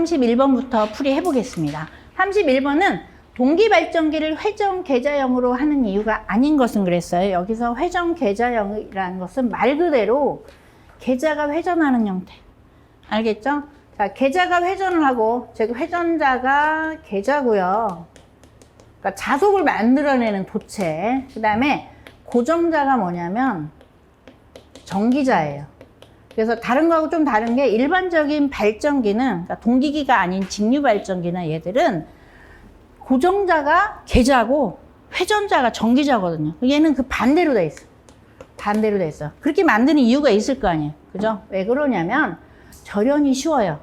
31번부터 풀이해 보겠습니다. 31번은 동기발전기를 회전 계좌형으로 하는 이유가 아닌 것은 그랬어요. 여기서 회전 계좌형이라는 것은 말 그대로 계좌가 회전하는 형태. 알겠죠? 자, 계좌가 회전을 하고, 즉 회전자가 계좌고요. 그러니까 자속을 만들어내는 도체. 그 다음에 고정자가 뭐냐면 전기자예요. 그래서 다른 거하고 좀 다른 게 일반적인 발전기는, 그러니까 동기기가 아닌 직류 발전기나 얘들은 고정자가 계좌고 회전자가 전기자거든요. 얘는 그 반대로 돼 있어. 반대로 돼 있어. 그렇게 만드는 이유가 있을 거 아니에요. 그죠? 왜 그러냐면 절연이 쉬워요.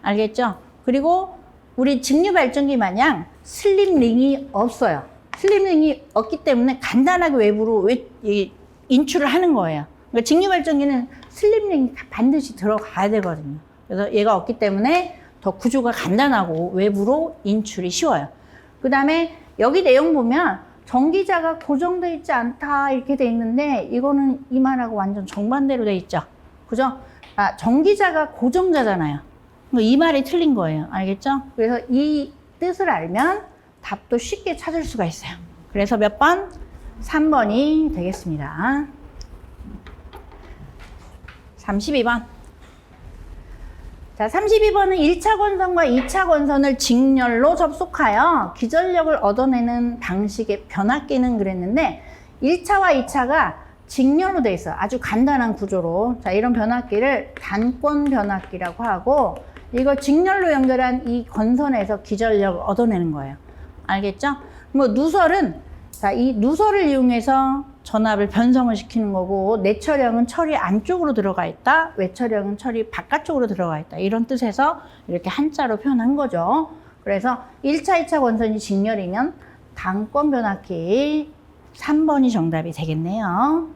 알겠죠? 그리고 우리 직류 발전기 마냥 슬립링이 없어요. 슬립링이 없기 때문에 간단하게 외부로 인출을 하는 거예요. 그러니까 직류 발전기는 슬립링이 반드시 들어가야 되거든요. 그래서 얘가 없기 때문에 더 구조가 간단하고 외부로 인출이 쉬워요. 그 다음에 여기 내용 보면 전기자가 고정되어 있지 않다 이렇게 돼 있는데 이거는 이 말하고 완전 정반대로 돼 있죠. 그죠? 아, 전기자가 고정자잖아요. 이 말이 틀린 거예요. 알겠죠? 그래서 이 뜻을 알면 답도 쉽게 찾을 수가 있어요. 그래서 몇 번? 3번이 되겠습니다. 32번. 자, 32번은 1차 권선과 2차 권선을 직렬로 접속하여 기전력을 얻어내는 방식의 변압기는 그랬는데 1차와 2차가 직렬로 돼 있어요. 아주 간단한 구조로. 자, 이런 변압기를 단권 변압기라고 하고 이걸 직렬로 연결한 이 권선에서 기전력을 얻어내는 거예요. 알겠죠? 뭐 누설은 자, 이 누설을 이용해서 전압을 변성을 시키는 거고 내처령은 철이 안쪽으로 들어가 있다. 외처령은 철이 바깥쪽으로 들어가 있다. 이런 뜻에서 이렇게 한자로 표현한 거죠. 그래서 1차, 2차 권선이 직렬이면 단권 변압기 3번이 정답이 되겠네요.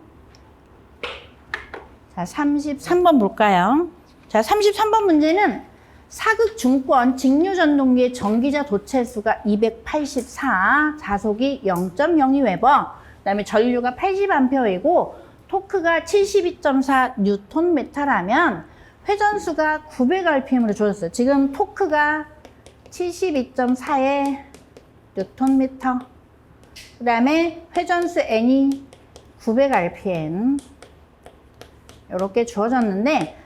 자, 33번 볼까요? 자, 33번 문제는 사극 중권 직류 전동기의 전기자 도체수가 284, 자속이 0.02웨버, 그 다음에 전류가 80A이고 토크가 72.4 뉴턴미터라면 회전수가 900rpm으로 주어졌어요. 지금 토크가 72.4의 뉴턴미터, 그 다음에 회전수 N이 900rpm 이렇게 주어졌는데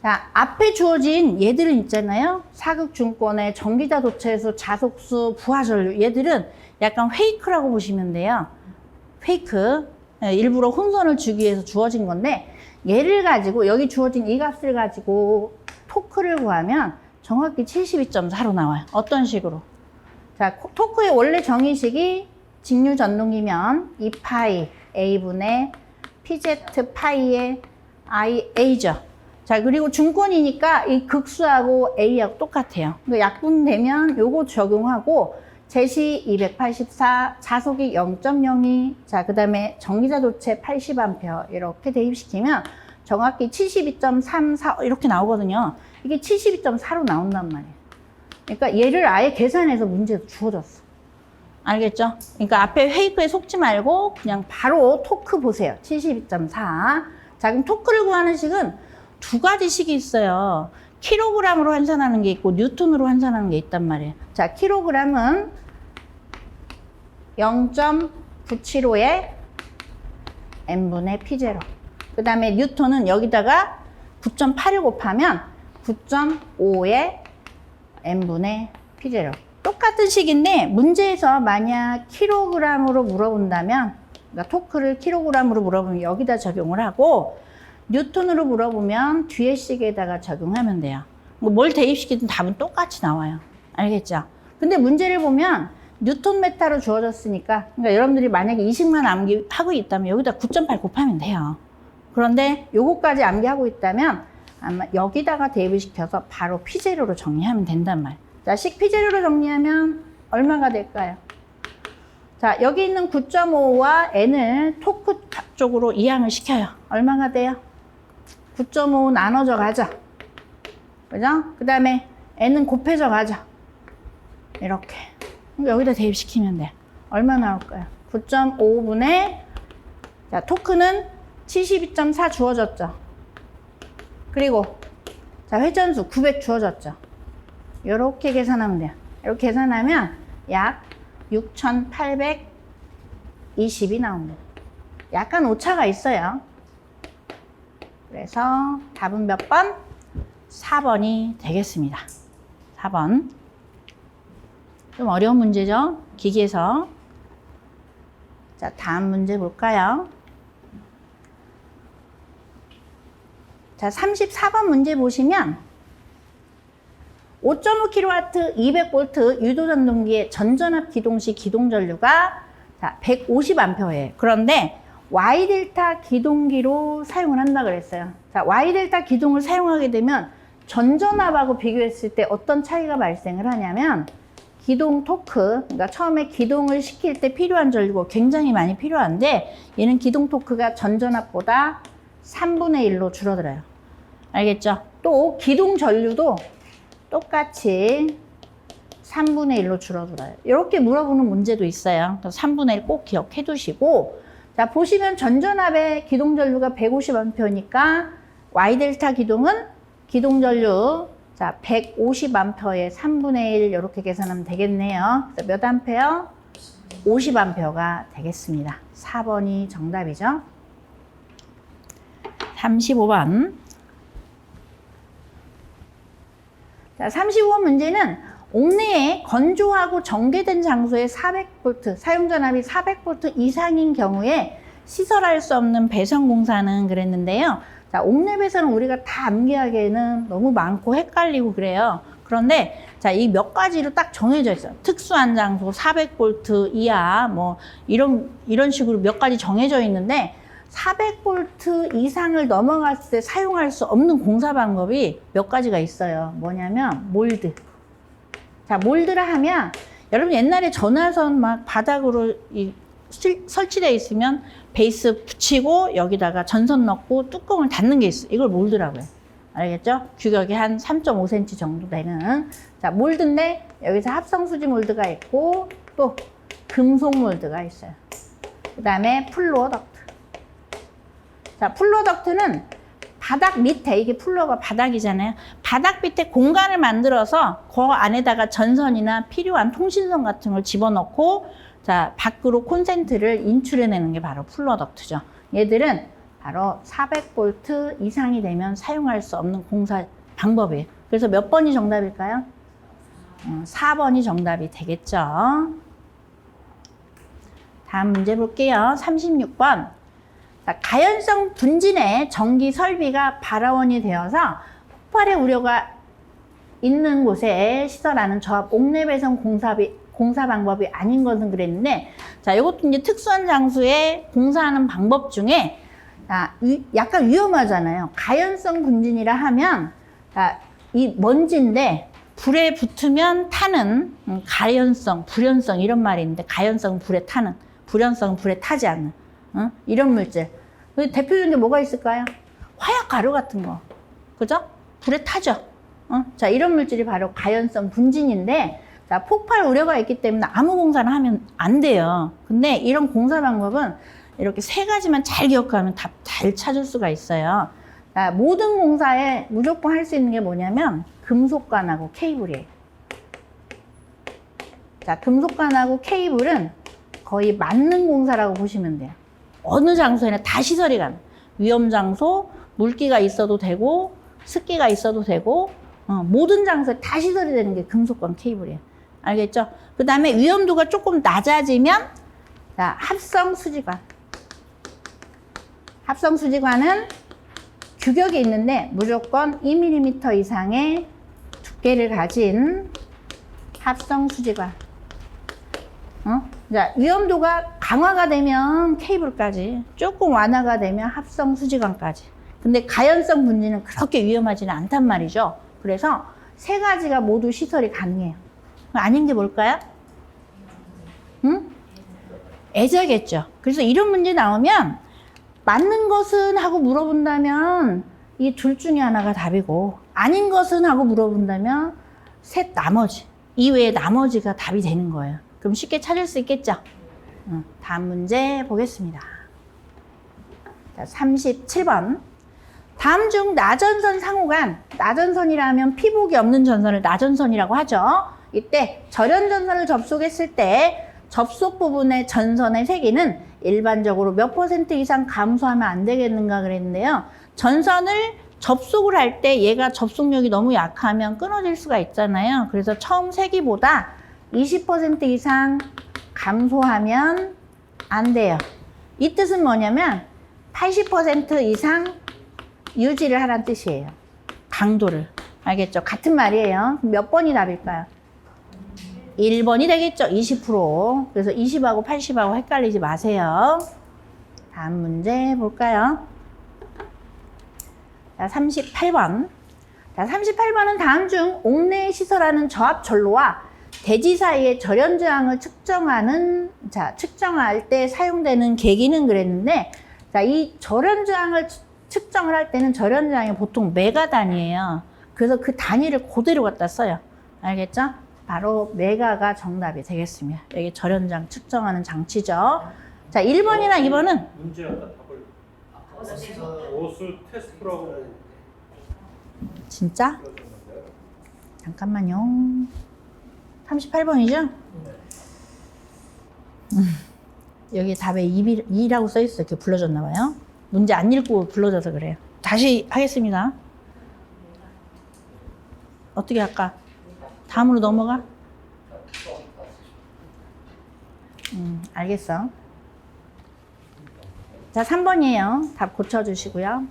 자, 앞에 주어진 얘들은 있잖아요. 사극중권의 전기자 도체수, 자속수, 부하전류 얘들은 약간 페이크라고 보시면 돼요. 페이크. 일부러 혼선을 주기 위해서 주어진 건데 얘를 가지고 여기 주어진 이 값을 가지고 토크를 구하면 정확히 72.4로 나와요. 어떤 식으로? 자, 토크의 원래 정의식이 직류 전동기면 2파이 A분의 PZ 파이의 IA죠. 자, 그리고 중권이니까 이 극수하고 A하고 똑같아요. 약분되면 요거 적용하고 제시 284, 자속이 0.02, 자, 그 다음에 전기자 도체 80A 이렇게 대입시키면 정확히 72.34 이렇게 나오거든요. 이게 72.4로 나온단 말이에요. 그러니까 얘를 아예 계산해서 문제도 주어졌어. 알겠죠? 그러니까 앞에 페이크에 속지 말고 그냥 바로 토크 보세요. 72.4. 자, 그럼 토크를 구하는 식은 두 가지 식이 있어요. 킬로그램으로 환산하는 게 있고 뉴턴으로 환산하는 게 있단 말이에요. 자, 킬로그램은 0.975의 n분의 p0. 그 다음에 뉴턴은 여기다가 9.8을 곱하면 9.5의 n분의 p0. 똑같은 식인데 문제에서 만약 킬로그램으로 물어본다면, 그러니까 토크를 킬로그램으로 물어보면 여기다 적용을 하고 뉴턴으로 물어보면 뒤에 식에다가 적용하면 돼요. 뭘 대입시키든 답은 똑같이 나와요. 알겠죠? 근데 문제를 보면 뉴턴메타로 주어졌으니까, 그러니까 여러분들이 만약에 이 식만 암기하고 있다면 여기다 9.8 곱하면 돼요. 그런데 요거까지 암기하고 있다면 아마 여기다가 대입을 시켜서 바로 P0로 정리하면 된단 말이에요. 자, 식 P0로 정리하면 얼마가 될까요? 자, 여기 있는 9.5와 n을 토크 쪽으로 이항을 시켜요. 얼마가 돼요? 9.5 나눠져 가죠. 그죠? 그 다음에 n은 곱해져 가죠. 이렇게. 여기다 대입시키면 돼. 얼마 나올까요? 9.5분의, 자, 토크는 72.4 주어졌죠. 그리고, 자, 회전수 900 주어졌죠. 이렇게 계산하면 돼요. 이렇게 계산하면 약 6,820이 나옵니다. 약간 오차가 있어요. 그래서 답은 몇 번? 4번이 되겠습니다. 4번. 좀 어려운 문제죠? 기계에서. 자, 다음 문제 볼까요? 자, 34번 문제 보시면 5.5kW 200V 유도전동기의 전전압 기동 시 기동 전류가 자, 150A예요. 그런데 Y델타 기동기로 사용을 한다 그랬어요. 자, Y델타 기동을 사용하게 되면 전전압하고 비교했을 때 어떤 차이가 발생을 하냐면 기동 토크, 그러니까 처음에 기동을 시킬 때 필요한 전류가 굉장히 많이 필요한데 얘는 기동 토크가 전전압보다 3분의 1로 줄어들어요. 알겠죠? 또 기동 전류도 똑같이 3분의 1로 줄어들어요. 이렇게 물어보는 문제도 있어요. 3분의 1 꼭 기억해 두시고 자, 보시면 전전압의 기동 전류가 150A니까 Y델타 기동은 기동 전류 자, 150A의 3분의 1 이렇게 계산하면 되겠네요. 그래서 몇 암페어? 50A가 되겠습니다. 4번이 정답이죠. 35번. 자, 35번 문제는 옥내에 건조하고 정제된 장소에 400V, 사용전압이 400V 이상인 경우에 시설할 수 없는 배선공사는 그랬는데요. 자, 옥내 배선은 우리가 다 암기하기에는 너무 많고 헷갈리고 그래요. 그런데 자, 이 몇 가지로 딱 정해져 있어요. 특수한 장소, 400V 이하, 뭐 이런 식으로 몇 가지 정해져 있는데 400V 이상을 넘어갔을 때 사용할 수 없는 공사 방법이 몇 가지가 있어요. 뭐냐면 몰드. 자, 몰드라 하면 여러분 옛날에 전화선 막 바닥으로 설치되어 있으면 베이스 붙이고 여기다가 전선 넣고 뚜껑을 닫는 게 있어요. 이걸 몰드라고 해요. 알겠죠? 규격이 한 3.5cm 정도 되는 자, 몰드인데 여기서 합성 수지 몰드가 있고 또 금속 몰드가 있어요. 그 다음에 플로어 덕트. 자, 플로어 덕트는 바닥 밑에, 이게 플로어가 바닥이잖아요. 바닥 밑에 공간을 만들어서 그 안에다가 전선이나 필요한 통신선 같은 걸 집어넣고 자, 밖으로 콘센트를 인출해내는 게 바로 플로어 덕트죠. 얘들은 바로 400V 이상이 되면 사용할 수 없는 공사 방법이에요. 그래서 몇 번이 정답일까요? 4번이 정답이 되겠죠. 다음 문제 볼게요. 36번. 자, 가연성 분진의 전기 설비가 발화원이 되어서 폭발의 우려가 있는 곳에 시설하는 저압 옥내 배선 공사 방법이 아닌 것은 그랬는데 자, 이것도 이제 특수한 장소에 공사하는 방법 중에 자, 약간 위험하잖아요. 가연성 분진이라 하면 자, 이 먼지인데 불에 붙으면 타는 가연성, 불연성 이런 말이 있는데 가연성은 불에 타는, 불연성은 불에 타지 않는 이런 물질. 대표적인 게 뭐가 있을까요? 화약 가루 같은 거. 그죠? 불에 타죠. 자, 이런 물질이 바로 가연성 분진인데 자, 폭발 우려가 있기 때문에 아무 공사를 하면 안 돼요. 근데 이런 공사 방법은 이렇게 세 가지만 잘 기억하면 답 잘 찾을 수가 있어요. 자, 모든 공사에 무조건 할 수 있는 게 뭐냐면 금속관하고 케이블이에요. 자, 금속관하고 케이블은 거의 맞는 공사라고 보시면 돼요. 어느 장소에나 다 시설이 가능. 위험 장소, 물기가 있어도 되고 습기가 있어도 되고 모든 장소에 다 시설이 되는 게 금속관 케이블이에요. 알겠죠? 그 다음에 위험도가 조금 낮아지면 자, 합성 수지관. 합성 수지관은 규격이 있는데 무조건 2mm 이상의 두께를 가진 합성 수지관. 자, 위험도가 강화가 되면 케이블까지, 조금 완화가 되면 합성 수지관까지. 근데 가연성 분진은 그렇게 위험하지는 않단 말이죠. 그래서 세 가지가 모두 시설이 가능해요. 아닌 게 뭘까요? 응? 애자겠죠. 그래서 이런 문제 나오면 맞는 것은 하고 물어본다면 이 둘 중에 하나가 답이고 아닌 것은 하고 물어본다면 셋 나머지 이외에 나머지가 답이 되는 거예요. 그럼 쉽게 찾을 수 있겠죠? 다음 문제 보겠습니다. 자, 37번. 다음 중 나전선 상호간, 나전선이라면 피복이 없는 전선을 나전선이라고 하죠. 이때 절연전선을 접속했을 때 접속 부분의 전선의 세기는 일반적으로 몇 % 이상 감소하면 안 되겠는가 그랬는데요. 전선을 접속을 할 때 얘가 접속력이 너무 약하면 끊어질 수가 있잖아요. 그래서 처음 세기보다 20% 이상 감소하면 안 돼요. 이 뜻은 뭐냐면 80% 이상 유지를 하라는 뜻이에요. 강도를. 알겠죠? 같은 말이에요. 몇 번이 답일까요? 1번이 되겠죠. 20%. 그래서 20하고 80하고 헷갈리지 마세요. 다음 문제 볼까요? 자, 38번. 자, 38번은 다음 중 옥내에 시설하는 저압 전로와 대지 사이의 절연 저항을 측정할 때 사용되는 계기는 그랬는데, 자, 이 절연 저항을 측정을 할 때는 절연 저항이 보통 메가 단위예요. 그래서 그 단위를 그대로 갖다 써요. 알겠죠? 바로 메가가 정답이 되겠습니다. 여기 절연 저항 측정하는 장치죠. 자, 1번이나 2번은 문제 아까 답을 오수 테스트라고 진짜? 잠깐만요. 38번이죠? 여기 답에 2라고 써있어. 이렇게 불러줬나봐요. 문제 안 읽고 불러줘서 그래요. 다시 하겠습니다. 어떻게 할까? 다음으로 넘어가? 알겠어. 자, 3번이에요. 답 고쳐주시고요.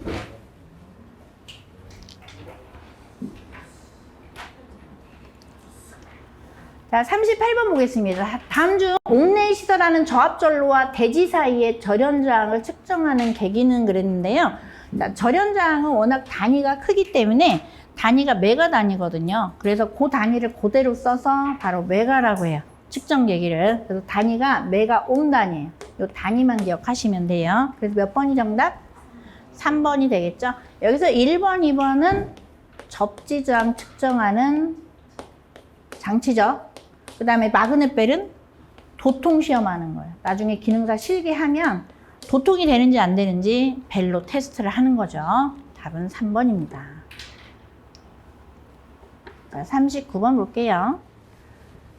자, 38번 보겠습니다. 다음 중 옥내에 시설하는 저압전로와 대지 사이의 절연저항을 측정하는 계기는 그랬는데요. 자, 절연저항은 워낙 단위가 크기 때문에 단위가 메가 단위거든요. 그래서 그 단위를 그대로 써서 바로 메가라고 해요. 측정 계기를. 그래서 단위가 메가 옴 단위예요. 이 단위만 기억하시면 돼요. 그래서 몇 번이 정답? 3번이 되겠죠. 여기서 1번, 2번은 접지저항 측정하는 장치죠. 그 다음에 마그넷벨은 도통 시험하는 거예요. 나중에 기능사 실기하면 도통이 되는지 안 되는지 벨로 테스트를 하는 거죠. 답은 3번입니다. 자, 39번 볼게요.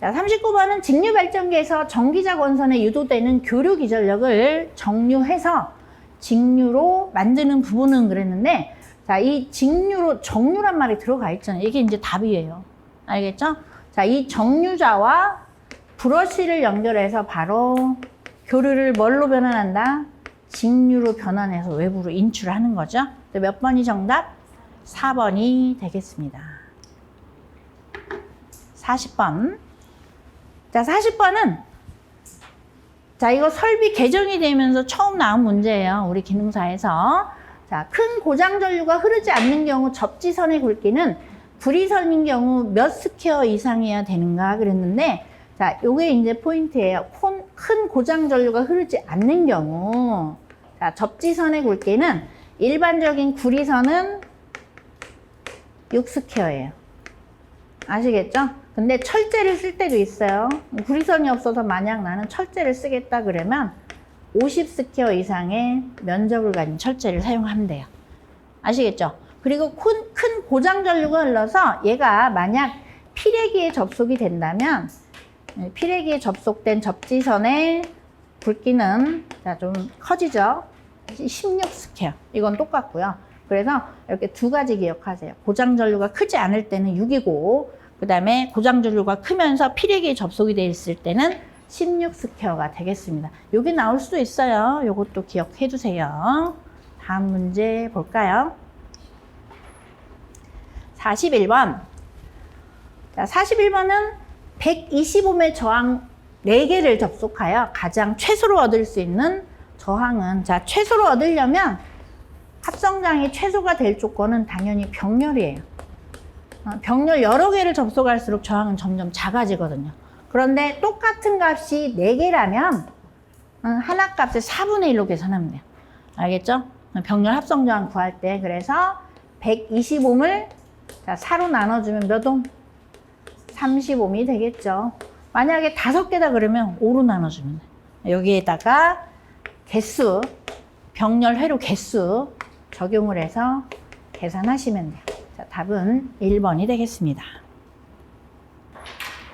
자, 39번은 직류발전기에서 전기자 권선에 유도되는 교류 기전력을 정류해서 직류로 만드는 부분은 그랬는데, 자, 이 직류로 정류란 말이 들어가 있잖아요. 이게 이제 답이에요. 알겠죠? 자, 이 정류자와 브러쉬를 연결해서 바로 교류를 뭘로 변환한다? 직류로 변환해서 외부로 인출하는 거죠. 몇 번이 정답? 4번이 되겠습니다. 40번. 자, 40번은 자, 이거 설비 개정이 되면서 처음 나온 문제예요. 우리 기능사에서. 자, 큰 고장 전류가 흐르지 않는 경우 접지선의 굵기는 구리선인 경우 몇 스퀘어 이상이어야 되는가 그랬는데, 자, 요게 이제 포인트예요. 큰 고장 전류가 흐르지 않는 경우, 자, 접지선의 굵기는 일반적인 구리선은 6스퀘어예요. 아시겠죠? 근데 철제를 쓸 때도 있어요. 구리선이 없어서 만약 나는 철제를 쓰겠다 그러면 50스퀘어 이상의 면적을 가진 철제를 사용하면 돼요. 아시겠죠? 그리고 큰 고장 전류가 흘러서 얘가 만약 피레기에 접속이 된다면 피레기에 접속된 접지선의 굵기는 자, 좀 커지죠. 16스퀘어. 이건 똑같고요. 그래서 이렇게 두 가지 기억하세요. 고장 전류가 크지 않을 때는 6이고, 그 다음에 고장 전류가 크면서 피레기에 접속이 되어 있을 때는 16스퀘어가 되겠습니다. 여기 나올 수도 있어요. 이것도 기억해 두세요. 다음 문제 볼까요? 41번. 자, 41번은 125의 저항 4개를 접속하여 가장 최소로 얻을 수 있는 저항은, 자, 최소로 얻으려면 합성장이 최소가 될 조건은 당연히 병렬이에요. 병렬 여러 개를 접속할수록 저항은 점점 작아지거든요. 그런데 똑같은 값이 4개라면 하나 값을 4분의 1로 계산하면 돼요. 알겠죠? 병렬 합성 저항 구할 때. 그래서 120옴을 자, 4로 나눠주면 몇 옴? 30옴이 되겠죠. 만약에 5개다 그러면 5로 나눠주면 돼요. 여기에다가 개수, 병렬 회로 개수 적용을 해서 계산하시면 돼요. 자, 답은 1번이 되겠습니다.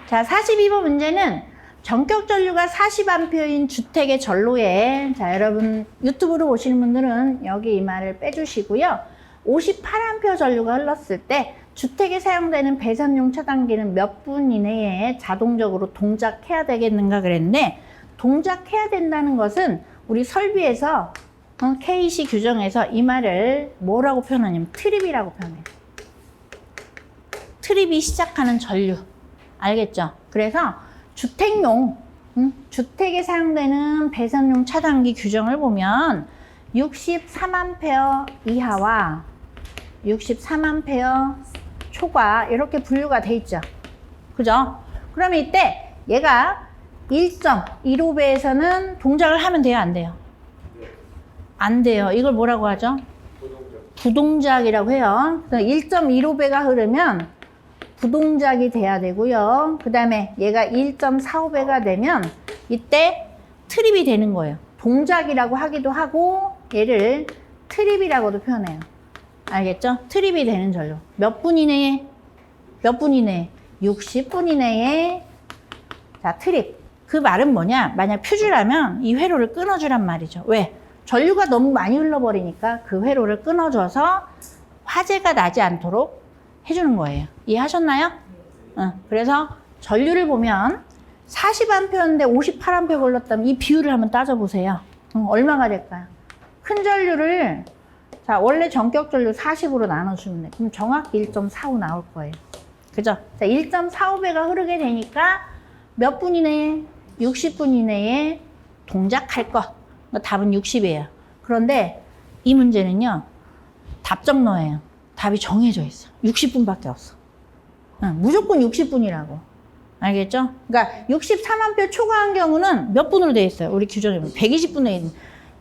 자, 42번 문제는 전격 전류가 40A인 주택의 전로에, 자, 여러분 유튜브로 보시는 분들은 여기 이 말을 빼주시고요. 58A 전류가 흘렀을 때 주택에 사용되는 배선용 차단기는 몇 분 이내에 자동적으로 동작해야 되겠는가 그랬는데, 동작해야 된다는 것은 우리 설비에서 KC 규정에서 이 말을 뭐라고 표현하냐면 트립이라고 표현해요. 트립이 시작하는 전류. 알겠죠? 그래서 주택용, 주택에 사용되는 배선용 차단기 규정을 보면 63A 이하와 63A 초과 이렇게 분류가 돼 있죠. 그죠? 그러면 이때 얘가 1.15배에서는 동작을 하면 돼요, 안 돼요? 안 돼요. 이걸 뭐라고 하죠? 부동작이라고 해요. 1.15배가 흐르면 부동작이 돼야 되고요. 그 다음에 얘가 1.45배가 되면 이때 트립이 되는 거예요. 동작이라고 하기도 하고 얘를 트립이라고도 표현해요. 알겠죠? 트립이 되는 전류. 몇 분 이내에? 몇 분 이내에? 60분 이내에. 자, 트립. 그 말은 뭐냐? 만약 퓨즈라면 이 회로를 끊어주란 말이죠. 왜? 전류가 너무 많이 흘러버리니까 그 회로를 끊어줘서 화재가 나지 않도록 해주는 거예요. 이해하셨나요? 그래서 전류를 보면 40A였는데 58A 걸렸다면 이 비율을 한번 따져보세요. 얼마가 될까요? 큰 전류를, 자, 원래 전격 전류 40으로 나눠주면 돼. 그럼 정확히 1.45 나올 거예요. 그죠? 자, 1.45배가 흐르게 되니까 몇 분 이내에? 60분 이내에 동작할 것. 답은 60이에요. 그런데 이 문제는요, 답정너예요. 답이 정해져 있어. 60분밖에 없어. 무조건 60분이라고. 알겠죠? 그러니까 63A 초과한 경우는 몇 분으로 돼 있어요? 우리 규정에 보면 120분 돼 있는.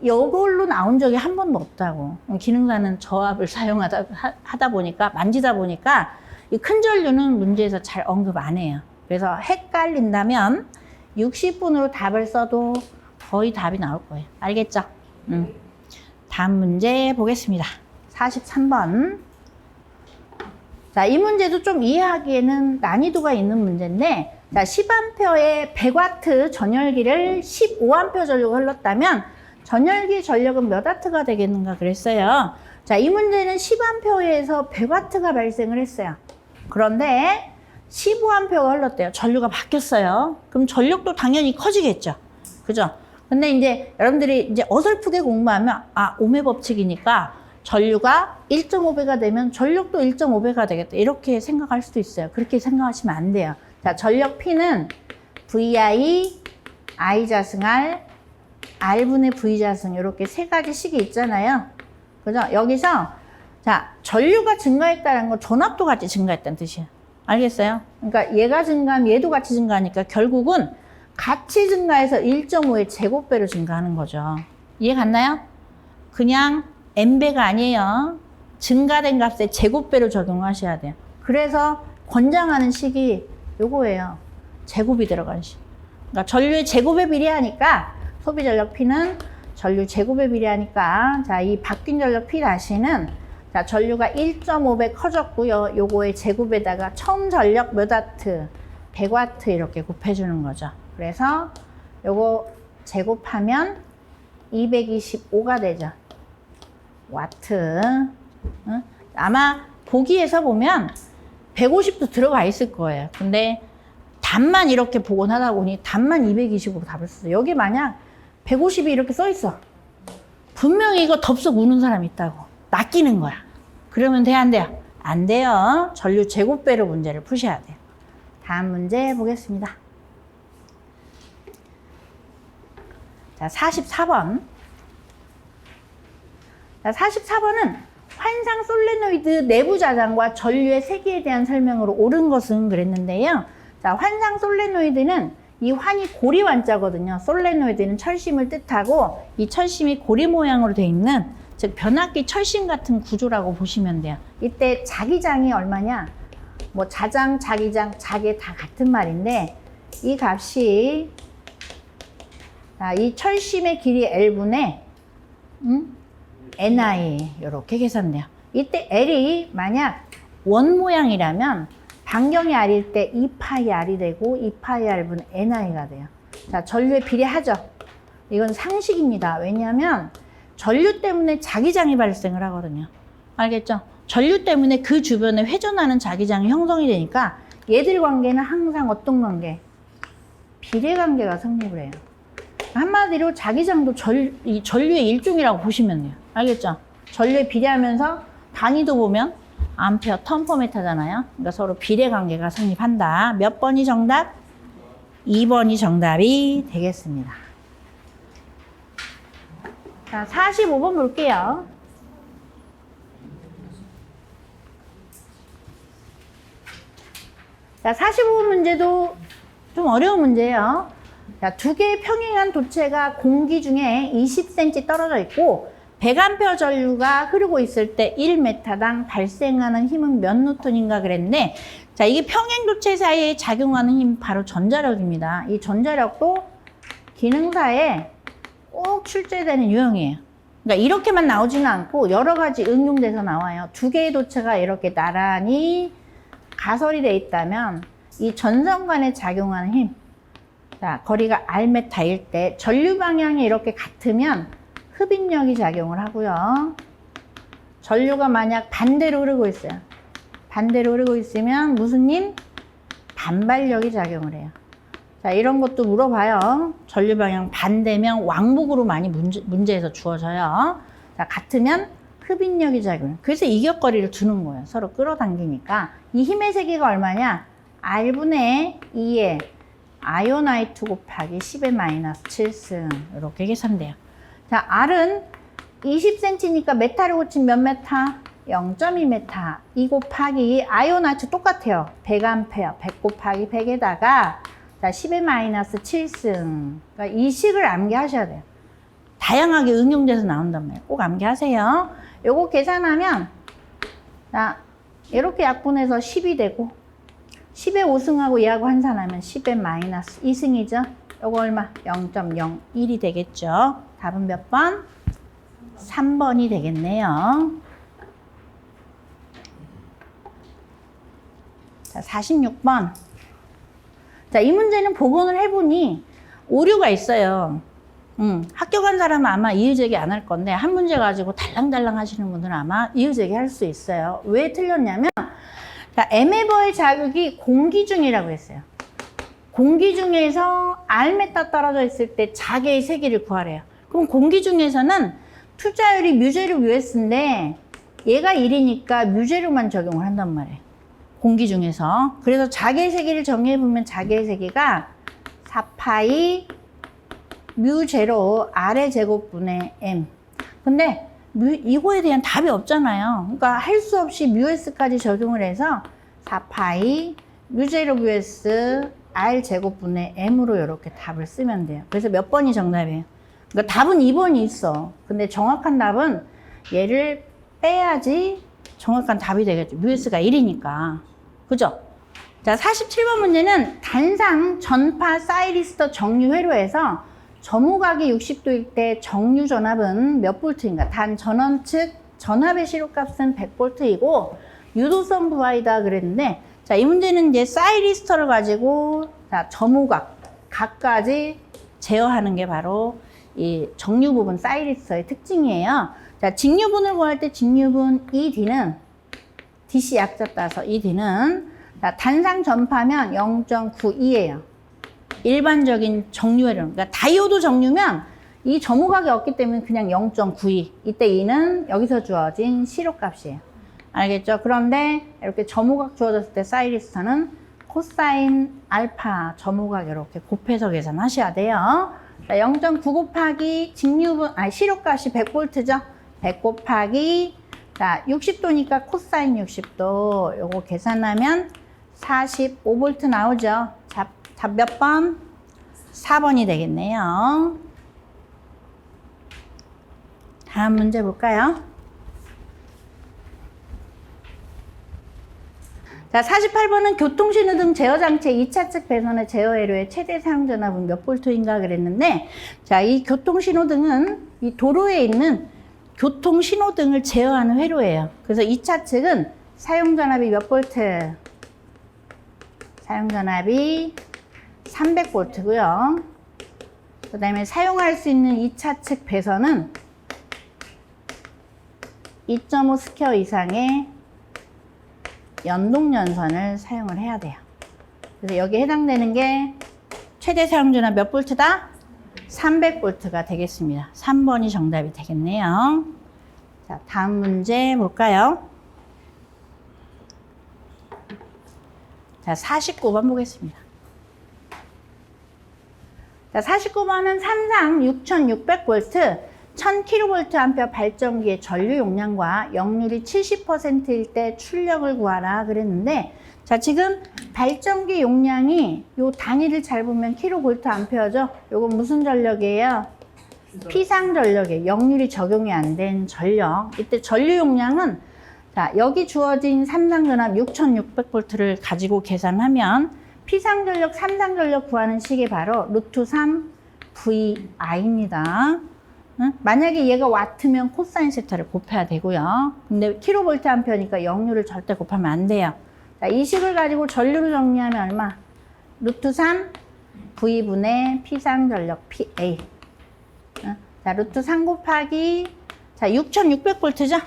이걸로 나온 적이 한 번도 없다고. 기능사는 저압을 사용하다 보니까, 만지다 보니까 이 큰 전류는 문제에서 잘 언급 안 해요. 그래서 헷갈린다면 60분으로 답을 써도 거의 답이 나올 거예요. 알겠죠? 다음 문제 보겠습니다. 43번. 자, 이 문제도 좀 이해하기에는 난이도가 있는 문제인데, 자, 10A의 100W 전열기를 15A 전류가 흘렀다면 전열기 전력은 몇 W가 되겠는가 그랬어요. 자, 이 문제는 10A에서 100W가 발생을 했어요. 그런데 15A가 흘렀대요. 전류가 바뀌었어요. 그럼 전력도 당연히 커지겠죠. 그죠? 근데 이제 여러분들이 이제 어설프게 공부하면, 오메 법칙이니까 전류가 1.5배가 되면 전력도 1.5배가 되겠다. 이렇게 생각할 수도 있어요. 그렇게 생각하시면 안 돼요. 자, 전력 P는 VI, I 자승 R, R분의 V 자승 이렇게 세 가지 식이 있잖아요. 그죠? 여기서 자, 전류가 증가했다는 건 전압도 같이 증가했다는 뜻이에요. 알겠어요? 그러니까 얘가 증가하면 얘도 같이 증가하니까 결국은 같이 증가해서 1.5의 제곱배로 증가하는 거죠. 이해 갔나요? 그냥 n배가 아니에요. 증가된 값에 제곱배로 적용하셔야 돼요. 그래서 권장하는 식이 요거예요. 제곱이 들어간 식. 그러니까 전류의 제곱에 비례하니까 소비 전력 P는 전류 제곱에 비례하니까, 자, 이 바뀐 전력 P 다시는, 자, 전류가 1.5배 커졌고요. 요거의 제곱에다가 처음 전력 몇 와트? 100W 이렇게 곱해주는 거죠. 그래서 요거 제곱하면 225가 되죠. 와트. 아마 보기에서 보면 150도 들어가 있을 거예요. 근데 답만 이렇게 복원하다 보니 답만 225로 답을 썼어요. 여기 만약 150이 이렇게 써 있어. 분명히 이거 덥석 우는 사람 있다고. 낚이는 거야. 그러면 돼, 안 돼요? 안 돼요. 전류 제곱배로 문제를 푸셔야 돼요. 다음 문제 보겠습니다. 자, 44번. 자, 44번은 환상 솔레노이드 내부 자장과 전류의 세기에 대한 설명으로 옳은 것은 그랬는데요. 자, 환상 솔레노이드는 이 환이 고리 완자거든요. 솔레노이드는 철심을 뜻하고 이 철심이 고리 모양으로 되어 있는, 즉 변압기 철심 같은 구조라고 보시면 돼요. 이때 자기장이 얼마냐? 뭐 자장, 자기장, 자개 다 같은 말인데 이 값이, 자, 이 철심의 길이 L분의 NI 이렇게 계산돼요. 이때 L이 만약 원 모양이라면 반경이 R일 때 2파이 R이 되고 2파이 R분 NI가 돼요. 자, 전류에 비례하죠. 이건 상식입니다. 왜냐하면 전류 때문에 자기장이 발생을 하거든요. 알겠죠? 전류 때문에 그 주변에 회전하는 자기장이 형성이 되니까 얘들 관계는 항상 어떤 관계? 비례 관계가 성립을 해요. 한마디로 자기장도 이 전류의 일종이라고 보시면 돼요. 알겠죠? 전류에 비례하면서 단위도 보면 암페어 턴퍼미터잖아요. 그러니까 서로 비례 관계가 성립한다. 몇 번이 정답? 2번이 정답이 되겠습니다. 자, 45번 볼게요. 자, 45번 문제도 좀 어려운 문제예요. 자, 두 개의 평행한 도체가 공기 중에 20cm 떨어져 있고 100A 전류가 흐르고 있을 때 1m당 발생하는 힘은 몇 뉴턴인가 그랬는데, 자, 이게 평행 도체 사이에 작용하는 힘 바로 전자력입니다. 이 전자력도 기능사에 꼭 출제되는 유형이에요. 그러니까 이렇게만 나오지는 않고 여러 가지 응용돼서 나와요. 두 개의 도체가 이렇게 나란히 가설이 돼 있다면 이 전선 간에 작용하는 힘, 자, 거리가 Rm일 때 전류 방향이 이렇게 같으면 흡인력이 작용을 하고요. 전류가 만약 반대로 흐르고 있어요. 반대로 흐르고 있으면 무슨 힘? 반발력이 작용을 해요. 자, 이런 것도 물어봐요. 전류 방향 반대면 왕복으로 많이 문제에서 주어져요. 자, 같으면 흡인력이 작용해요. 그래서 이격거리를 두는 거예요. 서로 끌어당기니까. 이 힘의 세기가 얼마냐? R분의 2의 아이오나이트 곱하기 10의 마이너스 7승. 이렇게 계산돼요. 자, R은 20cm니까 메타를 고친 몇 메타? 0.2m. 2 곱하기 아이오나이트 똑같아요. 100A, 100 곱하기 100에다가 자, 10의 마이너스 7승. 그러니까 이 식을 암기하셔야 돼요. 다양하게 응용돼서 나온단 말이에요. 꼭 암기하세요. 요거 계산하면 자, 이렇게 약분해서 10이 되고 10의 5승하고 얘하고 환산하면 10의 마이너스 2승이죠. 요거 얼마? 0.01이 되겠죠. 답은 몇 번? 3번이 되겠네요. 자, 46번. 자, 이 문제는 복원을 해보니 오류가 있어요. 학교 간 사람은 아마 이의제기 안 할 건데 한 문제 가지고 달랑달랑 하시는 분들은 아마 이의제기 할 수 있어요. 왜 틀렸냐면 자, 애매버의 자극이 공기 중이라고 했어요. 공기 중에서 R메타 떨어져 있을 때 자개의 세기를 구하래요. 그럼 공기 중에서는 투자율이 뮤제로 US인데 얘가 1이니까 뮤제로만 적용을 한단 말이에요. 공기 중에서. 그래서 자개의 세기를 정리해보면 자개의 세기가 4파이 뮤제로 R의 제곱분의 M. 근데 이거에 대한 답이 없잖아요. 그러니까 할 수 없이 뮤S까지 적용을 해서 4파이 뮤제로 뮤S R 제곱분의 M으로 이렇게 답을 쓰면 돼요. 그래서 몇 번이 정답이에요? 그러니까 답은 2번이 있어. 근데 정확한 답은 얘를 빼야지 정확한 답이 되겠죠. 뮤S가 1이니까. 그죠? 자, 47번 문제는 단상 전파 사이리스터 정류 회로에서 점호각이 60도일 때 정류 전압은 몇 볼트인가? 단 전원 측 전압의 시료값은 100볼트이고 유도성 부하이다 그랬는데, 자, 이 문제는 이제 사이리스터를 가지고 자, 점호각까지 제어하는 게 바로 이 정류 부분 사이리스터의 특징이에요. 자, 직류분을 구할 때 직류분 ED는 DC 약자 따서 ED는 자, 단상 전파면 0.92예요. 일반적인 정류회로는. 그러니까 다이오드 정류면 이 점호각이 없기 때문에 그냥 0.92. 이때 2는 여기서 주어진 시료값이에요. 알겠죠? 그런데 이렇게 점호각 주어졌을 때 사이리스터는 코사인 알파 점호각 이렇게 곱해서 계산하셔야 돼요. 0.9 곱하기 직류분, 시료값이 100볼트죠? 100 곱하기, 자, 60도니까 코사인 60도. 요거 계산하면 45볼트 나오죠? 답 몇 번? 4번이 되겠네요. 다음 문제 볼까요? 자, 48번은 교통신호등 제어장치 2차 측 배선의 제어회로의 최대 사용전압은 몇 볼트인가 그랬는데, 자, 이 교통신호등은 이 도로에 있는 교통 신호등을 제어하는 회로예요. 그래서 이 차측은 사용전압이 몇 볼트? 사용전압이 300볼트고요. 그 다음에 사용할 수 있는 이 차측 배선은 2.5 스퀘어 이상의 연동연선을 사용을 해야 돼요. 그래서 여기에 해당되는 게 최대 사용전압 몇 볼트다? 300볼트가 되겠습니다. 3번이 정답이 되겠네요. 자, 다음 문제 볼까요? 자, 49번 보겠습니다. 자, 49번은 삼상 6600V 1000kVA 발전기의 전류 용량과 역률이 70%일 때 출력을 구하라 그랬는데, 자, 지금 발전기 용량이 요 단위를 잘 보면 kVA죠. 요건 무슨 전력이에요? 피상 전력이에요. 역률이 적용이 안 된 전력. 이때 전류 용량은, 자, 여기 주어진 삼상전압 6600V를 가지고 계산하면 피상 전력, 삼상 전력 구하는 식이 바로 루트 3 VI입니다. 응? 만약에 얘가 와트면 코사인 세타를 곱해야 되고요. 근데 kVA니까 역률을 절대 곱하면 안 돼요. 자, 이 식을 가지고 전류를 정리하면 얼마? 루트 3 V분의 피상 전력 PA. 응? 자, 루트 3 곱하기, 자, 6600V죠?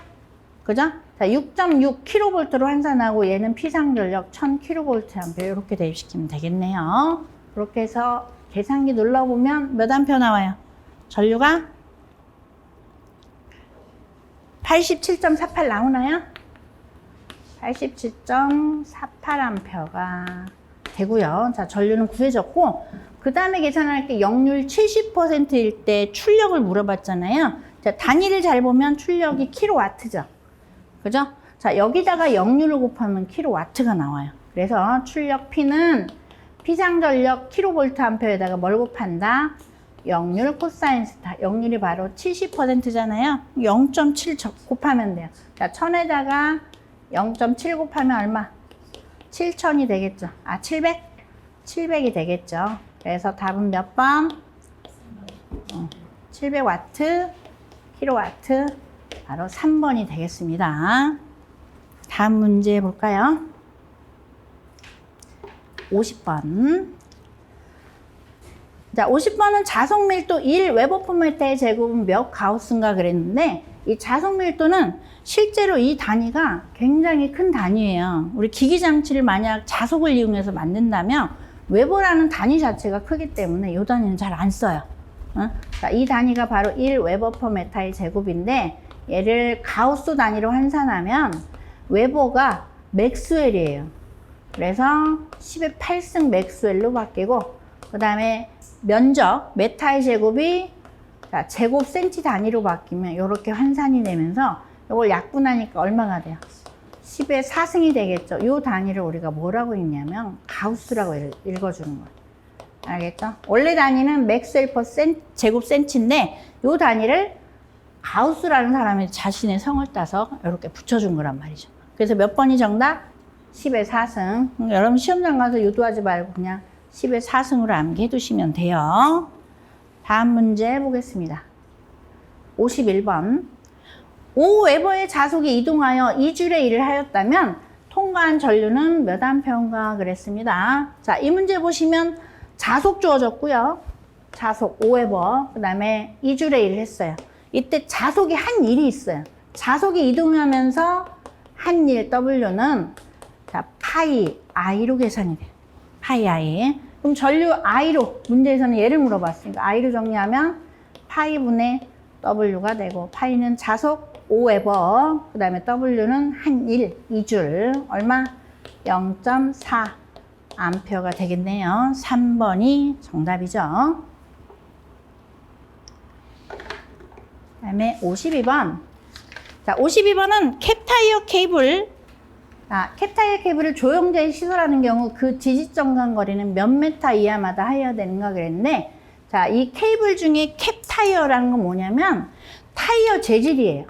그죠? 자, 6.6kV로 환산하고 얘는 피상 전력 1000kVA 이렇게 대입시키면 되겠네요. 그렇게 해서 계산기 눌러보면 몇 암페어 나와요? 전류가 87.48 나오나요? 87.48A가 되고요. 자, 전류는 구해졌고, 그 다음에 계산할 게 역률 70%일 때 출력을 물어봤잖아요. 자, 단위를 잘 보면 출력이 킬로와트죠. 그죠? 자, 여기다가 역률을 곱하면 킬로와트가 나와요. 그래서 출력 P는 피상전력 kVA에다가 뭘 곱한다? 역률 코사인 스타. 역률이 바로 70%잖아요. 0.7 곱하면 돼요. 자, 1000에다가 0.7 곱하면 얼마? 7000이 되겠죠. 아, 700? 700이 되겠죠. 그래서 답은 몇 번? 700W, 킬로와트. 바로 3번이 되겠습니다. 다음 문제 볼까요? 50번. 자, 50번은 자석 밀도 1 웨버퍼미터의 제곱은 몇 가우스인가 그랬는데, 이 자석 밀도는 실제로 이 단위가 굉장히 큰 단위예요. 우리 기기 장치를 만약 자석을 이용해서 만든다면 웨버라는 단위 자체가 크기 때문에 이 단위는 잘 안 써요. 자, 이 단위가 바로 1 웨버퍼미터의 제곱인데, 얘를 가우스 단위로 환산하면 웨버가 맥스웰이에요. 그래서 10의 8승 맥스웰로 바뀌고, 그 다음에 면적, 메타의 제곱이, 자, 제곱 센치 단위로 바뀌면 이렇게 환산이 되면서 이걸 약분하니까 얼마가 돼요? 10의 4승이 되겠죠. 이 단위를 우리가 뭐라고 읽냐면 가우스라고 읽어주는 거예요. 알겠죠? 원래 단위는 맥스웰 퍼 제곱 센치인데 이 단위를 가우스라는 사람이 자신의 성을 따서 이렇게 붙여준 거란 말이죠. 그래서 몇 번이 정답? 10의 4승. 여러분 시험장 가서 유도하지 말고 그냥 10의 4승으로 암기해 두시면 돼요. 다음 문제 보겠습니다. 51번. 5웨버의 자속이 이동하여 2줄의 일을 하였다면 통과한 전류는 몇 암페어인가 그랬습니다. 자, 이 문제 보시면 자속 주어졌고요. 자속 5웨버, 그 다음에 2줄의 일을 했어요. 이때 자속이 한 일이 있어요. 자속이 이동하면서 한 일 W는, 자, 파이 I로 계산이 돼요. 파이 I. 그럼 전류 I로, 문제에서는 얘를 물어봤으니까 I로 정리하면 파이분의 W가 되고, 파이는 자속 5웨버, 그 다음에 W는 한 일, 2줄, 얼마? 0.4 암페어가 되겠네요. 3번이 정답이죠. 그 다음에 52번. 자, 52번은 캡타이어 케이블. 자, 캡타이어 케이블을 조영제에 시설하는 경우 그 지지정상 거리는 몇 메타 이하마다 하여야 되는가 그랬는데, 자, 이 케이블 중에 캡타이어라는 건 뭐냐면 타이어 재질이에요.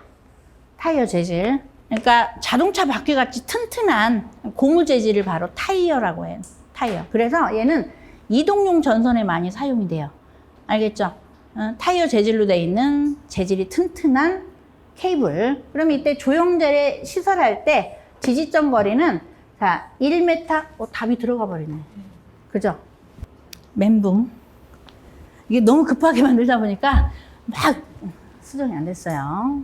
타이어 재질. 그러니까 자동차 바퀴 같이 튼튼한 고무 재질을 바로 타이어라고 해요. 타이어. 그래서 얘는 이동용 전선에 많이 사용이 돼요. 알겠죠? 타이어 재질로 되어 있는 재질이 튼튼한 케이블. 그럼 이때 조영제를 시설할 때 지지점 거리는 자 1m. 답이 들어가 버리네. 그죠? 멘붕. 이게 너무 급하게 만들다 보니까 막 수정이 안 됐어요.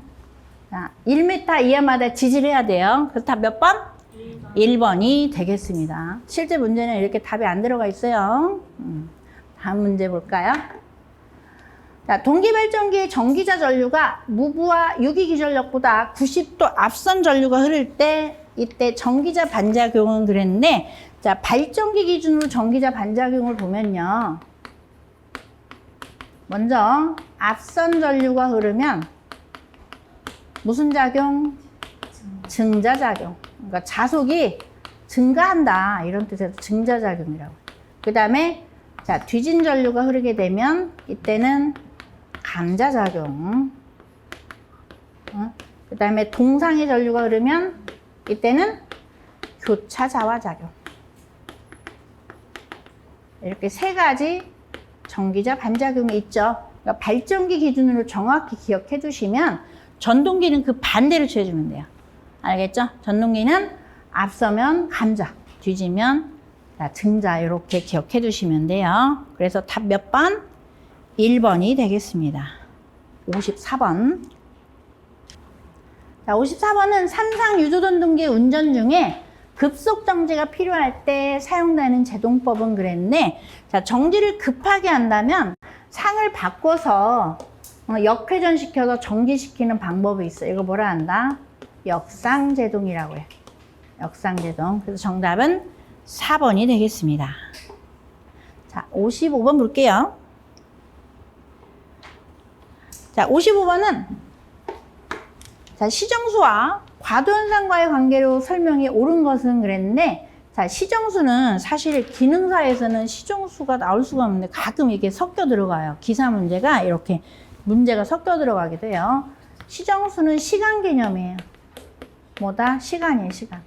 자, 1m 이하마다 지지를 해야 돼요. 그래서 답 몇 번? 1번이 되겠습니다. 실제 문제는 이렇게 답이 안 들어가 있어요. 다음 문제 볼까요? 자, 동기발전기의 전기자 전류가 무부하 유기기전력보다 90도 앞선 전류가 흐를 때 이때 전기자 반작용은 그랬는데 자, 발전기 기준으로 전기자 반작용을 보면요. 먼저 앞선 전류가 흐르면 무슨 작용? 증자작용. 그러니까 자속이 증가한다 이런 뜻에서 증자작용이라고. 그 다음에 자 뒤진 전류가 흐르게 되면 이때는 감자작용. 그 다음에 동상의 전류가 흐르면 이때는 교차자화작용. 이렇게 세 가지 전기자 반작용이 있죠. 그러니까 발전기 기준으로 정확히 기억해 두시면 전동기는 그 반대로 취해주면 돼요. 알겠죠? 전동기는 앞서면 감자, 뒤지면 증자 이렇게 기억해 두시면 돼요. 그래서 답 몇 번? 1번이 되겠습니다. 54번. 자, 54번은 삼상 유조전동기 운전 중에 급속 정지가 필요할 때 사용되는 제동법은 그랬는데 자, 정지를 급하게 한다면 상을 바꿔서 역회전시켜서 정지시키는 방법이 있어요. 이거 뭐라 한다? 역상제동이라고 해요. 역상제동. 그래서 정답은 4번이 되겠습니다. 자, 55번 볼게요. 자, 55번은 자, 시정수와 과도현상과의 관계로 설명이 옳은 것은 그랬는데 자, 시정수는 사실 기능사에서는 시정수가 나올 수가 없는데 가끔 이게 섞여 들어가요. 기사 문제가 이렇게 문제가 섞여 들어가게 돼요. 시정수는 시간 개념이에요. 뭐다? 시간이에요, 시간.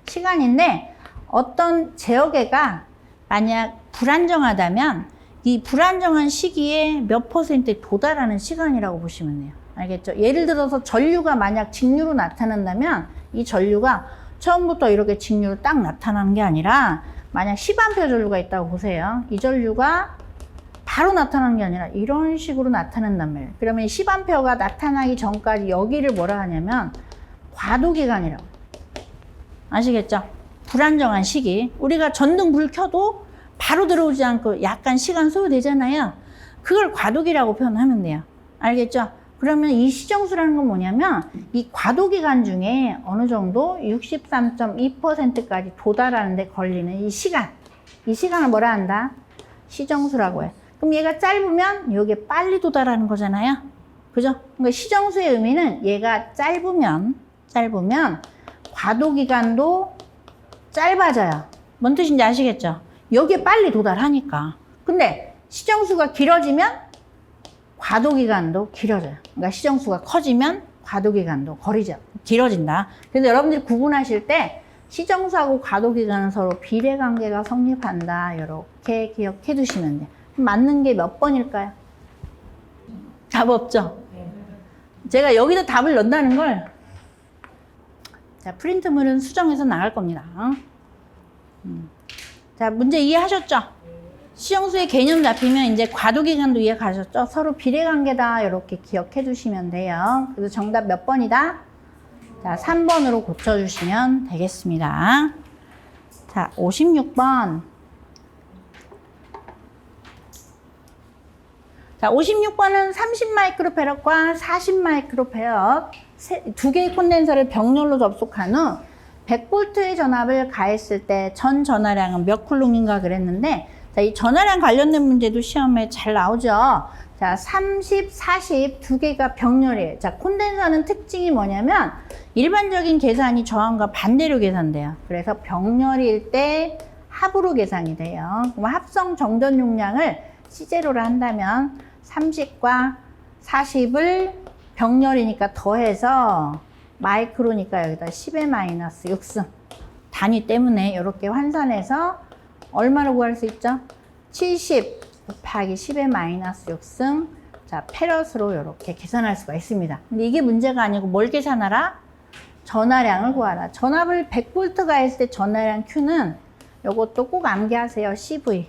시간인데 어떤 제어계가 만약 불안정하다면 이 불안정한 시기에 몇 %에 도달하는 시간이라고 보시면 돼요. 알겠죠? 예를 들어서 전류가 만약 직류로 나타난다면 이 전류가 처음부터 이렇게 직류로 딱 나타나는 게 아니라 만약 10A 전류가 있다고 보세요. 이 전류가 바로 나타나는 게 아니라 이런 식으로 나타난단 말이에요. 그러면 10A가 나타나기 전까지 여기를 뭐라 하냐면 과도기간이라고. 아시겠죠? 불안정한 시기. 우리가 전등 불 켜도 바로 들어오지 않고 약간 시간 소요되잖아요. 그걸 과도기라고 표현하면 돼요. 알겠죠? 그러면 이 시정수라는 건 뭐냐면 이 과도기간 중에 어느 정도 63.2%까지 도달하는데 걸리는 이 시간. 이 시간을 뭐라 한다? 시정수라고 해요. 그럼 얘가 짧으면 여기에 빨리 도달하는 거잖아요. 그죠? 그러니까 시정수의 의미는 얘가 짧으면 과도기간도 짧아져요. 뭔 뜻인지 아시겠죠? 여기에 빨리 도달하니까. 근데 시정수가 길어지면 과도기간도 길어져요. 그러니까 시정수가 커지면 과도기간도 길어진다. 그래서 여러분들이 구분하실 때 시정수하고 과도기간은 서로 비례관계가 성립한다. 이렇게 기억해 두시면 돼요. 맞는 게 몇 번일까요? 답 없죠? 제가 여기다 답을 넣는다는 걸 자, 프린트물은 수정해서 나갈 겁니다. 자, 문제 이해하셨죠? 시정수의 개념 잡히면 이제 과도기간도 이해가셨죠? 서로 비례관계다 이렇게 기억해 주시면 돼요. 그래서 정답 몇 번이다? 자, 3번으로 고쳐주시면 되겠습니다. 자, 56번. 자, 56번은 30마이크로페럿과 40마이크로페럿 두 개의 콘덴서를 병렬로 접속한 후 100V의 전압을 가했을 때 전 전하량은 몇 쿨롱인가 그랬는데 자, 이 전하량 관련된 문제도 시험에 잘 나오죠. 자, 30, 40 두 개가 병렬이에요. 자, 콘덴서는 특징이 뭐냐면 일반적인 계산이 저항과 반대로 계산돼요. 그래서 병렬일 때 합으로 계산이 돼요. 그럼 합성 정전 용량을 C제로로 한다면 30과 40을 병렬이니까 더해서 마이크로니까 여기다 10의 마이너스 6승 단위 때문에 이렇게 환산해서 얼마로 구할 수 있죠? 70 곱하기 10의 마이너스 6승 자, 페럿으로 이렇게 계산할 수가 있습니다. 근데 이게 문제가 아니고 뭘 계산하라? 전하량을 구하라. 전압을 100V가 했을 때 전하량 Q는 이것도 꼭 암기하세요. CV.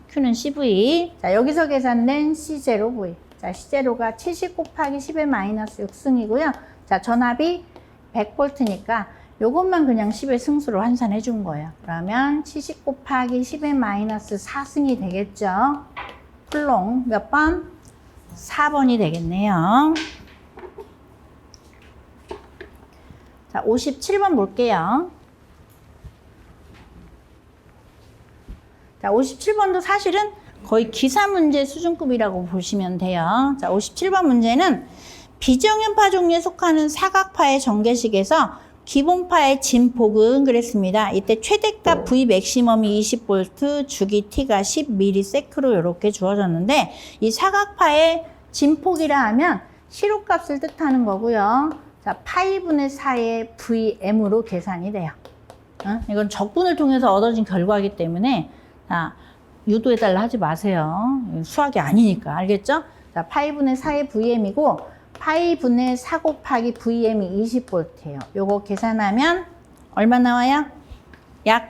Q는 CV. 자, 여기서 계산된 C0V. 자, C0가 70 곱하기 10의 마이너스 6승이고요. 자, 전압이 100V니까 요것만 그냥 10의 승수로 환산해 준 거예요. 그러면 70 곱하기 10의 마이너스 4승이 되겠죠. 쿨롱 몇 번? 4번이 되겠네요. 자, 57번 볼게요. 자, 57번도 사실은 거의 기사 문제 수준급이라고 보시면 돼요. 자, 57번 문제는 비정연파 종류에 속하는 사각파의 전개식에서 기본파의 진폭은 그랬습니다. 이때 최대값 V 맥시멈이 20V, 주기 T가 10ms로 이렇게 주어졌는데 이 사각파의 진폭이라 하면 시로값을 뜻하는 거고요. 자, 파이분의 4의 VM으로 계산이 돼요. 이건 적분을 통해서 얻어진 결과이기 때문에 유도해달라 하지 마세요. 수학이 아니니까. 알겠죠? 자, 파이분의 4의 VM이고 파이분의 4 곱하기 VM이 20V예요. 요거 계산하면 얼마 나와요? 약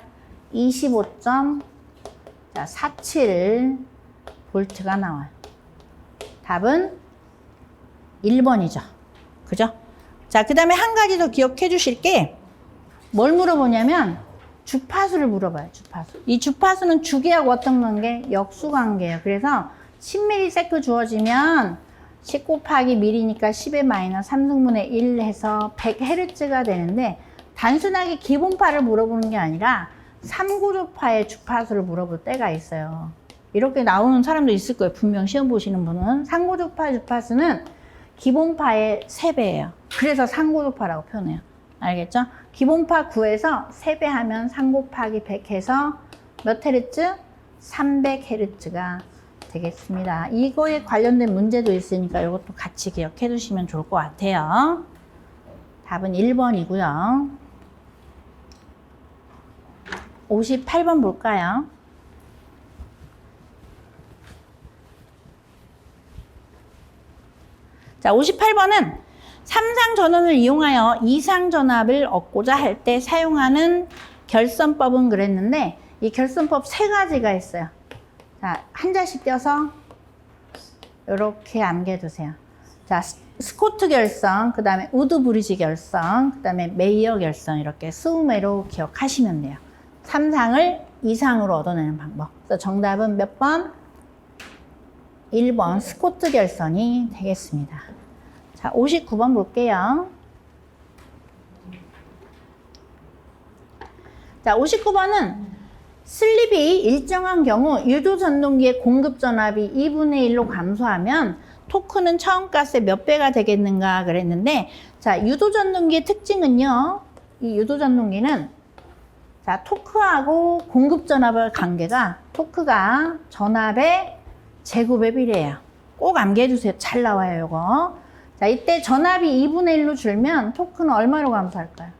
25.47V가 나와요. 답은 1번이죠. 그죠? 자, 그 다음에 한 가지 더 기억해 주실 게 뭘 물어보냐면 주파수를 물어봐요. 주파수. 이 주파수는 주기하고 어떤 관계? 역수관계예요. 그래서 10ms 주어지면 10 곱하기 밀이니까 10의 마이너스 3승분의 1 해서 100Hz가 되는데 단순하게 기본파를 물어보는 게 아니라 3구조파의 주파수를 물어볼 때가 있어요. 이렇게 나오는 사람도 있을 거예요. 분명 시험 보시는 분은. 3구조파 주파수는 기본파의 3배예요. 그래서 3구조파라고 표현해요. 알겠죠? 기본파 9에서 3배 하면 3 곱하기 100 해서 몇 헤르츠? 300Hz가 되겠습니다. 이거에 관련된 문제도 있으니까 이것도 같이 기억해 두시면 좋을 것 같아요. 답은 1번이고요. 58번 볼까요? 자, 58번은 3상 전원을 이용하여 2상 전압을 얻고자 할 때 사용하는 결선법은 그랬는데 이 결선법 3가지가 있어요. 자, 한 자씩 떼어서 이렇게 암기해두세요. 자, 스코트 결선, 그 다음에 우드 브리지 결선, 그 다음에 메이어 결선 이렇게 스우메로 기억하시면 돼요. 3상을 2상으로 얻어내는 방법. 그래서 정답은 몇 번? 1번 스코트 결선이 되겠습니다. 자, 59번 볼게요. 자, 59번은 슬립이 일정한 경우 유도 전동기의 공급 전압이 2분의 1로 감소하면 토크는 처음 값의 몇 배가 되겠는가 그랬는데, 자, 유도 전동기의 특징은요, 이 유도 전동기는 자, 토크하고 공급 전압의 관계가 토크가 전압의 제곱의 비례예요. 꼭 암기해 주세요. 잘 나와요, 이거. 자, 이때 전압이 2분의 1로 줄면 토크는 얼마로 감소할까요?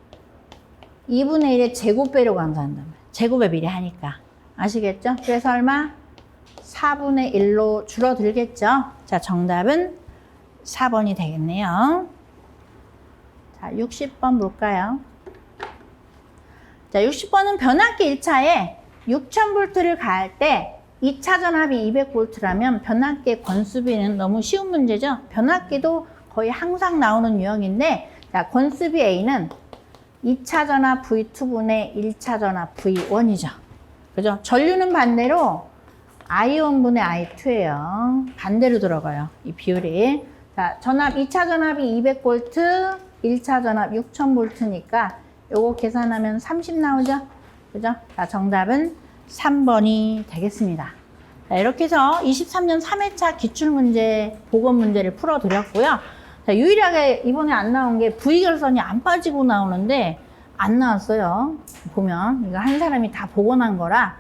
2분의 1의 제곱배로 감소한단 말이에요. 제곱의 비례 하니까. 아시겠죠? 그래서 얼마? 4분의 1로 줄어들겠죠? 자, 정답은 4번이 되겠네요. 자, 60번 볼까요? 자, 60번은 변압기 1차에 6000V를 가할 때 2차 전압이 200V라면 변압기의 권수비는 너무 쉬운 문제죠? 변압기도 거의 항상 나오는 유형인데, 자, 권수비 A는 2차 전압 V2분의 1차 전압 V1이죠. 그죠? 전류는 반대로 I1분의 I2예요. 반대로 들어가요. 이 비율이. 자, 전압, 2차 전압이 200V, 1차 전압 6000V니까 요거 계산하면 30 나오죠? 그죠? 자, 정답은 3번이 되겠습니다. 자, 이렇게 해서 23년 3회차 기출문제, 보건문제를 풀어드렸고요. 자, 유일하게 이번에 안 나온 게 V결선이 안 빠지고 나오는데 안 나왔어요. 보면 이거 한 사람이 다 보고 난 거라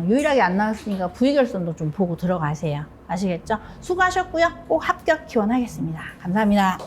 유일하게 안 나왔으니까 V결선도 좀 보고 들어가세요. 아시겠죠? 수고하셨고요. 꼭 합격 기원하겠습니다. 감사합니다.